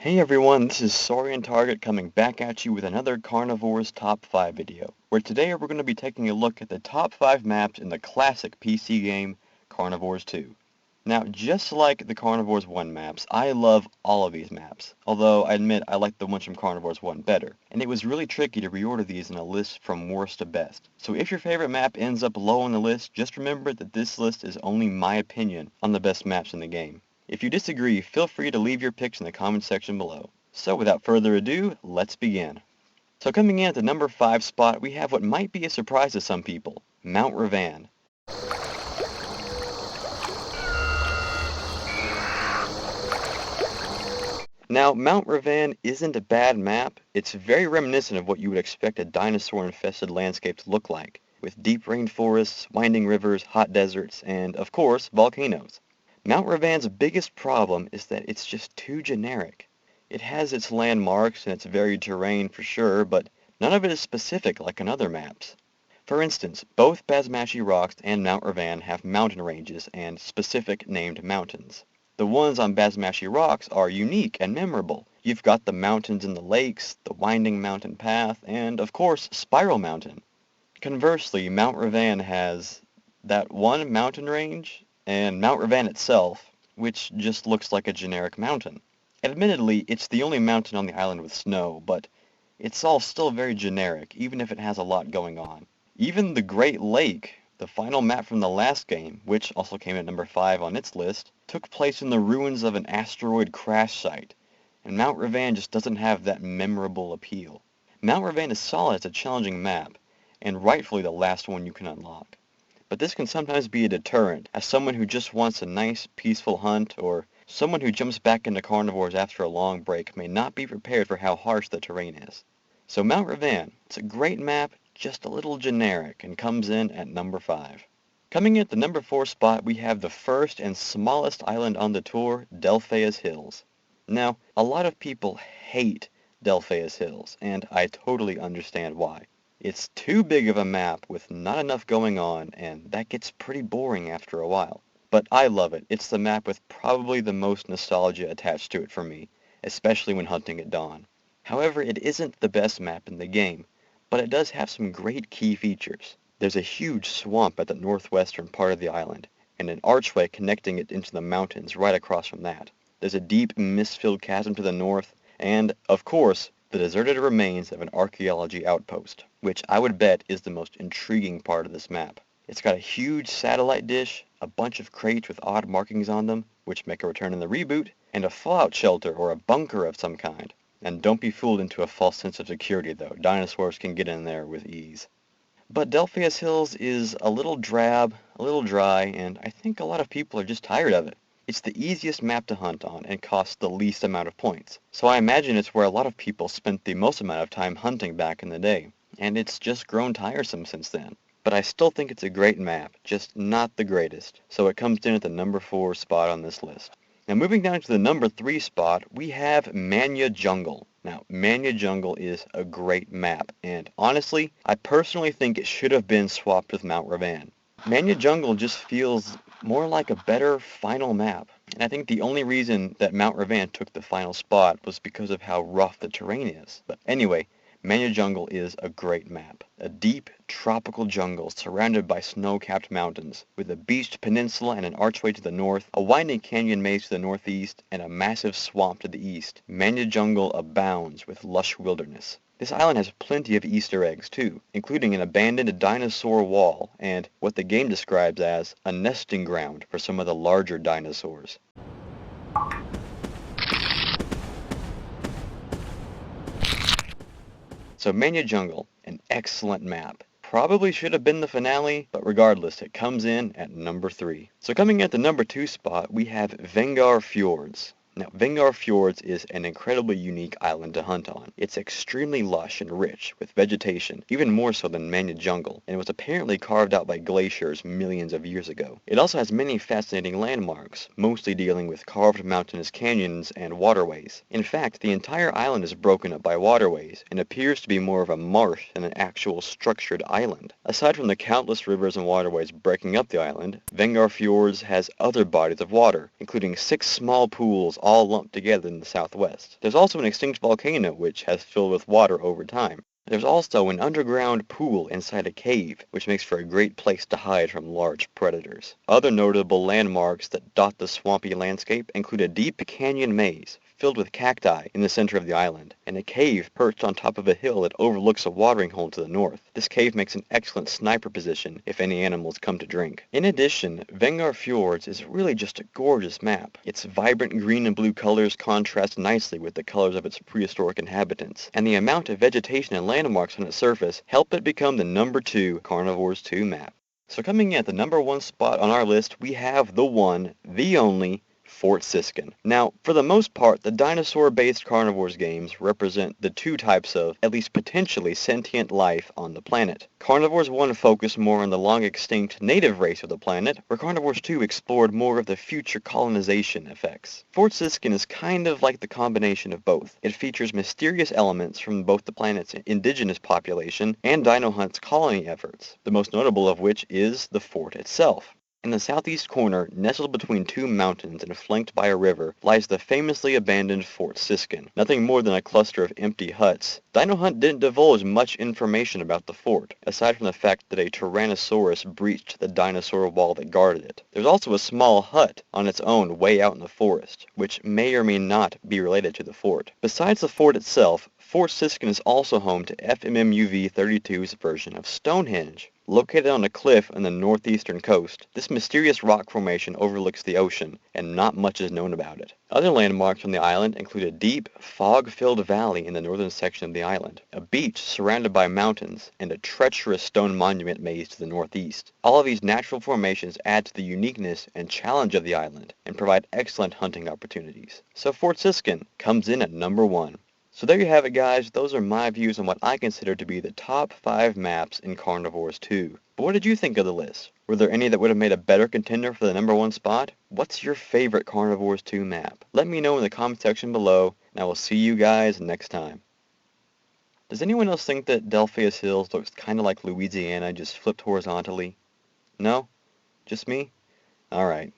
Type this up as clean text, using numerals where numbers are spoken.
Hey everyone, this is Saurian Target coming back at you with another Carnivores Top 5 video, where today we're going to be taking a look at the top 5 maps in the classic PC game, Carnivores 2. Now, just like the Carnivores 1 maps, I love all of these maps, although I admit I like the ones from Carnivores 1 better, and it was really tricky to reorder these in a list from worst to best. So if your favorite map ends up low on the list, just remember that this list is only my opinion on the best maps in the game. If you disagree, feel free to leave your picks in the comment section below. So without further ado, let's begin. So coming in at the number 5 spot, we have what might be a surprise to some people, Mount Revan. Now, Mount Revan isn't a bad map. It's very reminiscent of what you would expect a dinosaur-infested landscape to look like, with deep rainforests, winding rivers, hot deserts, and, of course, volcanoes. Mount Revan's biggest problem is that it's just too generic. It has its landmarks and its varied terrain for sure, but none of it is specific like on other maps. For instance, both Basmachi Rocks and Mount Revan have mountain ranges and specific named mountains. The ones on Basmachi Rocks are unique and memorable. You've got the mountains and the lakes, the winding mountain path, and of course, Spiral Mountain. Conversely, Mount Revan has that one mountain range and Mount Revan itself, which just looks like a generic mountain. Admittedly, it's the only mountain on the island with snow, but it's all still very generic, even if it has a lot going on. Even the Great Lake, the final map from the last game, which also came at number 5 on its list, took place in the ruins of an asteroid crash site, and Mount Revan just doesn't have that memorable appeal. Mount Revan is solid as a challenging map, and rightfully the last one you can unlock. But this can sometimes be a deterrent, as someone who just wants a nice, peaceful hunt, or someone who jumps back into Carnivores after a long break may not be prepared for how harsh the terrain is. So Mount Revan, it's a great map, just a little generic, and comes in at number 5. Coming in at the number 4 spot, we have the first and smallest island on the tour, Delphia's Hills. Now, a lot of people hate Delphia's Hills, and I totally understand why. It's too big of a map with not enough going on, and that gets pretty boring after a while. But I love it. It's the map with probably the most nostalgia attached to it for me, especially when hunting at dawn. However, it isn't the best map in the game, but it does have some great key features. There's a huge swamp at the northwestern part of the island, and an archway connecting it into the mountains right across from that. There's a deep, mist-filled chasm to the north, and, of course, the deserted remains of an archaeology outpost, which I would bet is the most intriguing part of this map. It's got a huge satellite dish, a bunch of crates with odd markings on them, which make a return in the reboot, and a fallout shelter or a bunker of some kind. And don't be fooled into a false sense of security though, dinosaurs can get in there with ease. But Delphia's Hills is a little drab, a little dry, and I think a lot of people are just tired of it. It's the easiest map to hunt on and costs the least amount of points, so I imagine it's where a lot of people spent the most amount of time hunting back in the day, and it's just grown tiresome since then. But I still think it's a great map, just not the greatest, so it comes in at the number 4 spot on this list. Now moving down to the number 3 spot, we have Manya Jungle. Now, Manya Jungle is a great map, and honestly, I personally think it should have been swapped with Mount Revan. Manya Jungle just feels more like a better final map, and I think the only reason that Mount Revan took the final spot was because of how rough the terrain is. But anyway, Manya Jungle is a great map. A deep, tropical jungle surrounded by snow-capped mountains, with a beached peninsula and an archway to the north, a winding canyon maze to the northeast, and a massive swamp to the east. Manya Jungle abounds with lush wilderness. This island has plenty of Easter eggs, too, including an abandoned dinosaur wall and what the game describes as a nesting ground for some of the larger dinosaurs. So Manya Jungle, an excellent map. Probably should have been the finale, but regardless, it comes in at number 3. So coming at the number 2 spot, we have Vengar Fjords. Now, Vengar Fjords is an incredibly unique island to hunt on. It's extremely lush and rich with vegetation, even more so than Manya Jungle, and it was apparently carved out by glaciers millions of years ago. It also has many fascinating landmarks, mostly dealing with carved mountainous canyons and waterways. In fact, the entire island is broken up by waterways and appears to be more of a marsh than an actual structured island. Aside from the countless rivers and waterways breaking up the island, Vengar Fjords has other bodies of water, including 6 small pools all lumped together in the southwest. There's also an extinct volcano which has filled with water over time. There's also an underground pool inside a cave, which makes for a great place to hide from large predators. Other notable landmarks that dot the swampy landscape include a deep canyon maze filled with cacti in the center of the island, and a cave perched on top of a hill that overlooks a watering hole to the north. This cave makes an excellent sniper position if any animals come to drink. In addition, Vengar Fjords is really just a gorgeous map. Its vibrant green and blue colors contrast nicely with the colors of its prehistoric inhabitants, and the amount of vegetation and landmarks on its surface help it become the #2 Carnivores 2 map. So coming in at the #1 spot on our list, we have the one, the only, Fort Siskin. Now, for the most part, the dinosaur-based Carnivores games represent the two types of, at least potentially, sentient life on the planet. Carnivores 1 focused more on the long-extinct native race of the planet, where Carnivores 2 explored more of the future colonization effects. Fort Siskin is kind of like the combination of both. It features mysterious elements from both the planet's indigenous population and Dino Hunt's colony efforts, the most notable of which is the fort itself. In the southeast corner, nestled between two mountains and flanked by a river, lies the famously abandoned Fort Siskin, nothing more than a cluster of empty huts. Dino Hunt didn't divulge much information about the fort, aside from the fact that a Tyrannosaurus breached the dinosaur wall that guarded it. There's also a small hut on its own way out in the forest, which may or may not be related to the fort. Besides the fort itself, Fort Siskin is also home to FMMUV-32's version of Stonehenge. Located on a cliff on the northeastern coast, this mysterious rock formation overlooks the ocean, and not much is known about it. Other landmarks on the island include a deep, fog-filled valley in the northern section of the island, a beach surrounded by mountains, and a treacherous stone monument maze to the northeast. All of these natural formations add to the uniqueness and challenge of the island, and provide excellent hunting opportunities. So Fort Siskin comes in at #1. So there you have it, guys. Those are my views on what I consider to be the top 5 maps in Carnivores 2. But what did you think of the list? Were there any that would have made a better contender for the #1 spot? What's your favorite Carnivores 2 map? Let me know in the comment section below, and I will see you guys next time. Does anyone else think that Delphius Hills looks kind of like Louisiana just flipped horizontally? No? Just me? Alright.